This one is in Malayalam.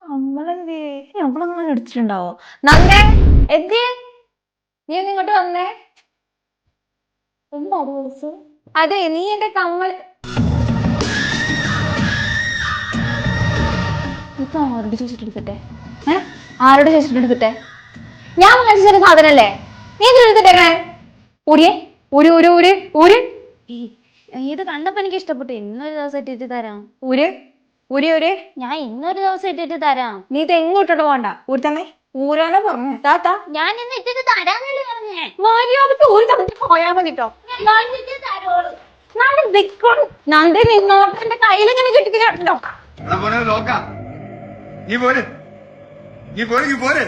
നമ്മളെന്തേ നമ്മളങ്ങനെ എടുത്തിട്ടുണ്ടാവോ? നന്ദേ എന്തിയെ നീ ഒന്ന് ഇങ്ങോട്ട് വന്നേ. എന്താ വിളിച്ചു? അതെ നീ എന്റെ കമ്മൽ ഇപ്പൊ ആരോട് ചോദിച്ചിട്ടെടുക്കട്ടെ? ആരോട് ചോദിച്ചിട്ടെടുക്കട്ടെ? ഞാൻ മേടിച്ചൊരു സാധനല്ലേ, നീ എന്തിനെടുത്തിട്ടേ? ഊരിയേ ഊര് ഊര് ഊര് ഊര് ഇത് കണ്ടപ്പോ എനിക്ക് ഇഷ്ടപ്പെട്ടു. ഇന്നൊരു ദിവസം ഇട്ടിട്ട് തരാം. ഊര് ഊര് ഊര്. ഞാൻ ഇന്നൊരു ദിവസം ഇട്ടിട്ട് തരാം. നീ തെങ്ങോട്ടോട്ട് പോണ്ട, ഊരി തന്നെ. ഊരാനെ പറഞ്ഞു താത്താ. ഞാൻ ഇന്ന് ഇട്ടിട്ട് തരാന്നല്ലേ പറഞ്ഞേ. മര്യാദക്ക് ഊരി തന്നിട്ട് പോയാ മതിട്ടോ. ഞാൻ ഇട്ടിട്ട് തരുള്ളൂ. നന്ദി നിന്നോട്ട് എന്റെ കയ്യിലിങ്ങനെ കിട്ടിക്കോ. നോക്കാം. നീ പോരെ നീ പോരെ